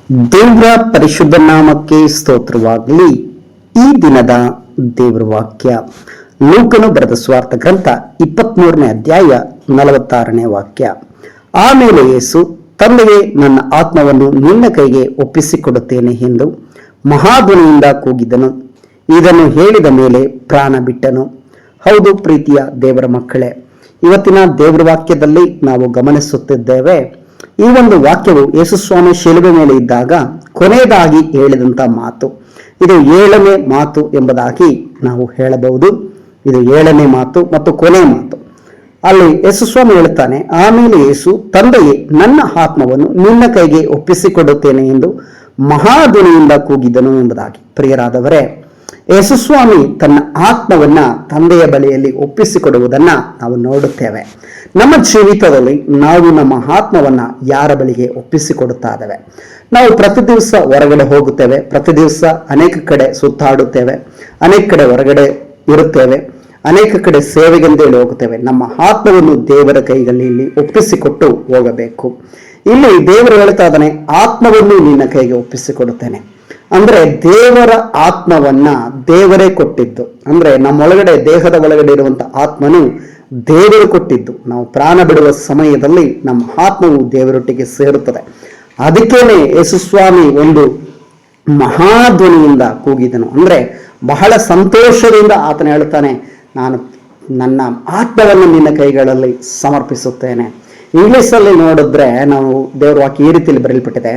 ದೇವರ ಪರಿಶುದ್ಧ ನಾಮಕ್ಕೆ ಸ್ತೋತ್ರವಾಗಲಿ. ಈ ದಿನದ ದೇವರ ವಾಕ್ಯ ಲೂಕನು ಬರೆದ ಸ್ವಾರ್ಥ ಗ್ರಂಥ 23ನೇ ಅಧ್ಯಾಯ 46ನೇ ವಾಕ್ಯ. ಆಮೇಲೆ ಯೇಸು, ತಂದೆಗೆ ನನ್ನ ಆತ್ಮವನ್ನು ನಿನ್ನ ಕೈಗೆ ಒಪ್ಪಿಸಿಕೊಡುತ್ತೇನೆ ಎಂದು ಮಹಾಧ್ವನಿಯಿಂದ ಕೂಗಿದನು. ಇದನ್ನು ಹೇಳಿದ ಮೇಲೆ ಪ್ರಾಣ ಬಿಟ್ಟನು. ಹೌದು ಪ್ರೀತಿಯ ದೇವರ ಮಕ್ಕಳೇ, ಇವತ್ತಿನ ದೇವರ ವಾಕ್ಯದಲ್ಲಿ ನಾವು ಗಮನಿಸುತ್ತಿದ್ದೇವೆ. ಈ ಒಂದು ವಾಕ್ಯವು ಯೇಸುಸ್ವಾಮಿ ಶಿಲುಬೆ ಮೇಲೆ ಇದ್ದಾಗ ಕೊನೆಯದಾಗಿ ಹೇಳಿದಂತ ಮಾತು. ಇದು 7ನೇ ಮಾತು ಎಂಬುದಾಗಿ ನಾವು ಹೇಳಬಹುದು. ಇದು 7ನೇ ಮಾತು ಮತ್ತು ಕೊನೆಯ ಮಾತು. ಅಲ್ಲಿ ಯೇಸುಸ್ವಾಮಿ ಹೇಳುತ್ತಾನೆ, ಆಮೇಲೆ ಯೇಸು, ತಂದೆಯೇ ನನ್ನ ಆತ್ಮವನ್ನು ನಿನ್ನ ಕೈಗೆ ಒಪ್ಪಿಸಿಕೊಡುತ್ತೇನೆ ಎಂದು ಮಹಾಧ್ವನಿಯಿಂದ ಕೂಗಿದನು ಎಂಬುದಾಗಿ. ಪ್ರಿಯರಾದವರೇ, ಯೇಸುಸ್ವಾಮಿ ತನ್ನ ಆತ್ಮವನ್ನ ತಂದೆಯ ಬಳಿಯಲ್ಲಿ ಒಪ್ಪಿಸಿಕೊಡುವುದನ್ನ ನಾವು ನೋಡುತ್ತೇವೆ. ನಮ್ಮ ಜೀವಿತದಲ್ಲಿ ನಾವು ನಮ್ಮ ಆತ್ಮವನ್ನ ಯಾರ ಬಳಿಗೆ ಒಪ್ಪಿಸಿಕೊಡುತ್ತಾ ಇದ್ದೇವೆ? ನಾವು ಪ್ರತಿ ದಿವಸ ಹೊರಗಡೆ ಹೋಗುತ್ತೇವೆ, ಪ್ರತಿ ದಿವಸ ಅನೇಕ ಕಡೆ ಸುತ್ತಾಡುತ್ತೇವೆ, ಅನೇಕ ಕಡೆ ಹೊರಗಡೆ ಇರುತ್ತೇವೆ, ಅನೇಕ ಕಡೆ ಸೇವೆಗೆಂದೇಳಿ ಹೋಗುತ್ತೇವೆ. ನಮ್ಮ ಆತ್ಮವನ್ನು ದೇವರ ಕೈಗಳಲ್ಲಿ ಒಪ್ಪಿಸಿಕೊಟ್ಟು ಹೋಗಬೇಕು. ಇಲ್ಲಿ ದೇವರು ಹೇಳ್ತಾ ಇದ್ದಾನೆ, ಆತ್ಮವನ್ನು ನಿನ್ನ ಕೈಗೆ ಒಪ್ಪಿಸಿಕೊಡುತ್ತೇನೆ. ಅಂದ್ರೆ ದೇವರ ಆತ್ಮವನ್ನ ದೇವರೇ ಕೊಟ್ಟಿದ್ದು. ಅಂದ್ರೆ ನಮ್ಮೊಳಗಡೆ, ದೇಹದ ಒಳಗಡೆ ಇರುವಂತ ಆತ್ಮನು ದೇವರು ಕೊಟ್ಟಿದ್ದು. ನಾವು ಪ್ರಾಣ ಬಿಡುವ ಸಮಯದಲ್ಲಿ ನಮ್ಮ ಆತ್ಮವು ದೇವರೊಟ್ಟಿಗೆ ಸೇರುತ್ತದೆ. ಅದಕ್ಕೇನೆ ಯೇಸುಸ್ವಾಮಿ ಒಂದು ಮಹಾಧ್ವನಿಯಿಂದ ಕೂಗಿದನು. ಅಂದ್ರೆ ಬಹಳ ಸಂತೋಷದಿಂದ ಆತನ ಹೇಳ್ತಾನೆ, ನಾನು ನನ್ನ ಆತ್ಮವನ್ನು ನಿನ್ನ ಕೈಗಳಲ್ಲಿ ಸಮರ್ಪಿಸುತ್ತೇನೆ. ಇಂಗ್ಲಿಷಲ್ಲಿ ನೋಡಿದ್ರೆ ನಾವು ದೇವರ ವಾಕ್ಯ ಈ ರೀತಿಯಲ್ಲಿ ಬರೆಯಲ್ಪಟ್ಟಿದೆ,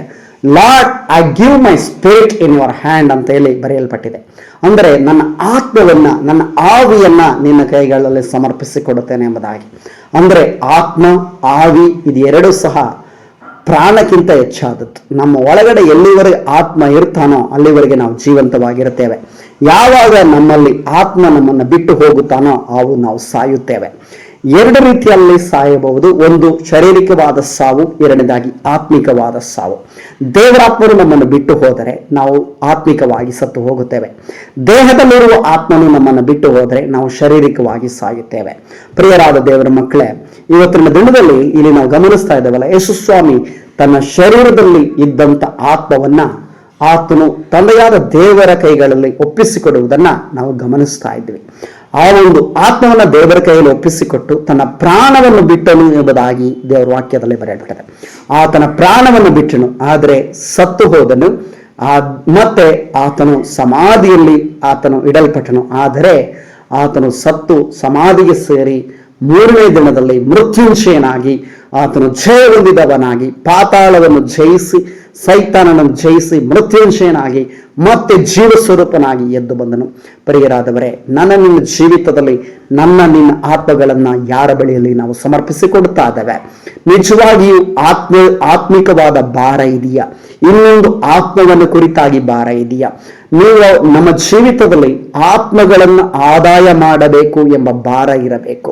lord I give my spirit in your hand ಅಂತ ಹೇಳಿ ಬರೆಯಲ್ಪಟ್ಟಿದೆ. ಅಂದರೆ ನನ್ನ ಆತ್ಮವನ್ನ, ನನ್ನ ಆವಿಯನ್ನ ನಿನ್ನ ಕೈಗಳಲ್ಲಿ ಸಮರ್ಪಿಸಿಕೊಡುತ್ತೇನೆ ಎಂಬುದಾಗಿ. ಅಂದ್ರೆ ಆತ್ಮ, ಆವಿ ಇದೆರಡೂ ಸಹ ಪ್ರಾಣಕ್ಕಿಂತ ಹೆಚ್ಚಾದದ್ದು. ನಮ್ಮ ಒಳಗಡೆ ಎಲ್ಲಿವರೆಗೆ ಆತ್ಮ ಇರ್ತಾನೋ ಅಲ್ಲಿವರೆಗೆ ನಾವು ಜೀವಂತವಾಗಿರುತ್ತೇವೆ. ಯಾವಾಗ ನಮ್ಮಲ್ಲಿ ಆತ್ಮ ನಮ್ಮನ್ನು ಬಿಟ್ಟು ಹೋಗುತ್ತಾನೋ ನಾವು ಸಾಯುತ್ತೇವೆ. ಎರಡು ರೀತಿಯಲ್ಲಿ ಸಾಯಬಹುದು. ಒಂದು ಶಾರೀರಿಕವಾದ ಸಾವು, ಎರಡನೇದಾಗಿ ಆತ್ಮಿಕವಾದ ಸಾವು. ದೇವರಾತ್ಮನು ನಮ್ಮನ್ನು ಬಿಟ್ಟು ಹೋದರೆ ನಾವು ಆತ್ಮಿಕವಾಗಿ ಸತ್ತು ಹೋಗುತ್ತೇವೆ. ದೇಹದಲ್ಲಿರುವ ಆತ್ಮನು ನಮ್ಮನ್ನು ಬಿಟ್ಟು ಹೋದರೆ ನಾವು ಶಾರೀರಿಕವಾಗಿ ಸಾಯುತ್ತೇವೆ. ಪ್ರಿಯರಾದ ದೇವರ ಮಕ್ಕಳೇ, ಇವತ್ತಿನ ದಿನದಲ್ಲಿ ಇಲ್ಲಿ ನಾವು ಗಮನಿಸ್ತಾ ಇದ್ದೇವಲ್ಲ, ಯೇಸುಸ್ವಾಮಿ ತನ್ನ ಶರೀರದಲ್ಲಿ ಇದ್ದಂತ ಆತ್ಮವನ್ನ ಆತನು ತಂದೆಯಾದ ದೇವರ ಕೈಗಳಲ್ಲಿ ಒಪ್ಪಿಸಿಕೊಡುವುದನ್ನ ನಾವು ಗಮನಿಸ್ತಾ ಇದ್ವಿ. ಆ ಒಂದು ಆತ್ಮವನ್ನ ದೇವರ ಕೈಯಲ್ಲಿ ಒಪ್ಪಿಸಿಕೊಟ್ಟು ತನ್ನ ಪ್ರಾಣವನ್ನು ಬಿಟ್ಟನು ಎಂಬುದಾಗಿ ದೇವರ ವಾಕ್ಯದಲ್ಲಿ ಬರೆಯಲ್ಪಟ್ಟಿದೆ. ಆತನ ಪ್ರಾಣವನ್ನು ಬಿಟ್ಟನು, ಆದರೆ ಸತ್ತು ಹೋದನು. ಮತ್ತೆ ಆತನು ಸಮಾಧಿಯಲ್ಲಿ ಆತನು ಇಡಲ್ಪಟ್ಟನು. ಆದರೆ ಆತನು ಸತ್ತು ಸಮಾಧಿಗೆ ಸೇರಿ 3ನೇ ದಿನದಲ್ಲಿ ಮೃತ್ಯುಂಜಯನಾಗಿ ಆತನು ಜಯ ಹೊಂದಿದವನಾಗಿ ಪಾತಾಳವನ್ನು ಜಯಿಸಿ, ಸೈತಾನನನ್ನು ಜಯಿಸಿ ಮೃತ್ಯುಂಜಯನಾಗಿ ಮತ್ತೆ ಜೀವ ಸ್ವರೂಪನಾಗಿ ಎದ್ದು ಬಂದನು. ಪ್ರಿಯರಾದವರೇ, ನಿನ್ನ ಜೀವಿತದಲ್ಲಿ ನಿನ್ನ ಆತ್ಮಗಳನ್ನ ಯಾರ ಬಳಿಯಲ್ಲಿ ನಾವು ಸಮರ್ಪಿಸಿಕೊಡುತ್ತಾ ಇದ್ದೇವೆ? ನಿಜವಾಗಿಯೂ ಆತ್ಮಿಕವಾದ ಭಾರ ಇದೆಯಾ? ಇನ್ನೊಂದು ಆತ್ಮವನ್ನು ಕುರಿತಾಗಿ ಭಾರ ಇದೆಯಾ? ನೀವು ನಮ್ಮ ಜೀವಿತದಲ್ಲಿ ಆತ್ಮಗಳನ್ನು ಆದಾಯ ಮಾಡಬೇಕು ಎಂಬ ಭಾರ ಇರಬೇಕು.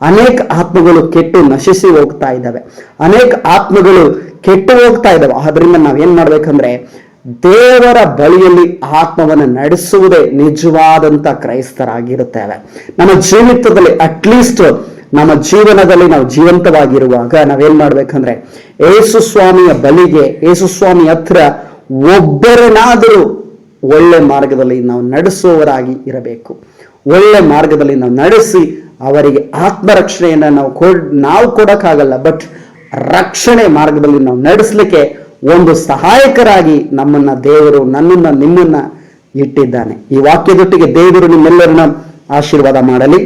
ಅನೇಕ ಆತ್ಮಗಳು ಕೆಟ್ಟು ನಶಿಸಿ ಹೋಗ್ತಾ ಇದ್ದಾವೆ, ಅನೇಕ ಆತ್ಮಗಳು ಕೆಟ್ಟು ಹೋಗ್ತಾ ಇದ್ದಾವೆ. ಆದ್ರಿಂದ ನಾವೇನ್ ಮಾಡ್ಬೇಕಂದ್ರೆ, ದೇವರ ಬಳಿಯಲ್ಲಿ ಆತ್ಮವನ್ನು ನಡೆಸುವುದೇ ನಿಜವಾದಂತ ಕ್ರೈಸ್ತರಾಗಿರುತ್ತೇವೆ. ನಮ್ಮ ಜೀವಿತದಲ್ಲಿ ಅಟ್ಲೀಸ್ಟ್ ನಮ್ಮ ಜೀವನದಲ್ಲಿ ನಾವು ಜೀವಂತವಾಗಿರುವಾಗ ನಾವೇನ್ ಮಾಡ್ಬೇಕಂದ್ರೆ, ಯೇಸುಸ್ವಾಮಿಯ ಬಳಿಗೆ, ಯೇಸುಸ್ವಾಮಿ ಹತ್ರ ಒಬ್ಬರನ್ನಾದರೂ ಒಳ್ಳೆ ಮಾರ್ಗದಲ್ಲಿ ನಾವು ನಡೆಸುವವರಾಗಿ ಇರಬೇಕು. ಒಳ್ಳೆ ಮಾರ್ಗದಲ್ಲಿ ನಾವು ನಡೆಸಿ ಅವರಿಗೆ ಆತ್ಮರಕ್ಷಣೆಯನ್ನ ನಾವು ಕೊಡಕ್ಕಾಗಲ್ಲ, ಬಟ್ ರಕ್ಷಣೆ ಮಾರ್ಗದಲ್ಲಿ ನಾವು ನಡೆಸಲಿಕ್ಕೆ ಒಂದು ಸಹಾಯಕರಾಗಿ ನಮ್ಮನ್ನ ದೇವರು, ನಿಮ್ಮನ್ನ ಇಟ್ಟಿದ್ದಾನೆ. ಈ ವಾಕ್ಯದೊಟ್ಟಿಗೆ ದೇವರು ನಿಮ್ಮೆಲ್ಲರನ್ನ ಆಶೀರ್ವಾದ ಮಾಡಲಿ.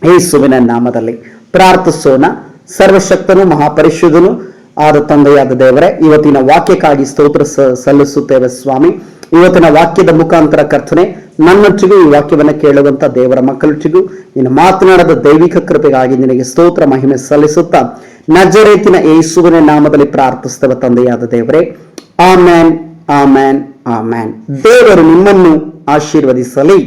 ಯೇಸುವಿನ ನಾಮದಲ್ಲಿ ಪ್ರಾರ್ಥಿಸೋಣ. ಸರ್ವಶಕ್ತನು ಮಹಾಪರಿಶುದ್ಧನು ಆದ ತಂದೆಯಾದ ದೇವರೇ, ಇವತ್ತಿನ ವಾಕ್ಯಕ್ಕಾಗಿ ಸ್ತೋತ್ರ ಸಲ್ಲಿಸುತ್ತೇವೆ ಸ್ವಾಮಿ. ಇವತ್ತಿನ ವಾಕ್ಯದ ಮುಖಾಂತರ ಕರ್ತನೆ, ನನ್ನೊಟ್ಟಿಗೂ ಈ ವಾಕ್ಯವನ್ನು ಕೇಳುವಂತ ದೇವರ ಮಕ್ಕಳೊಟ್ಟಿಗೂ ನೀನು ಮಾತನಾಡದ ದೈವಿಕ ಕೃಪೆಗಾಗಿ ನಿನಗೆ ಸ್ತೋತ್ರ ಮಹಿಮೆ ಸಲ್ಲಿಸುತ್ತಾ ನಜರೇತಿನ ಯೇಸುವಿನ ನಾಮದಲ್ಲಿ ಪ್ರಾರ್ಥಿಸುತ್ತೇವೆ ತಂದೆಯಾದ ದೇವರೇ. Amen, amen, amen. ದೇವರು ನಿಮ್ಮನ್ನು ಆಶೀರ್ವದಿಸಲಿ.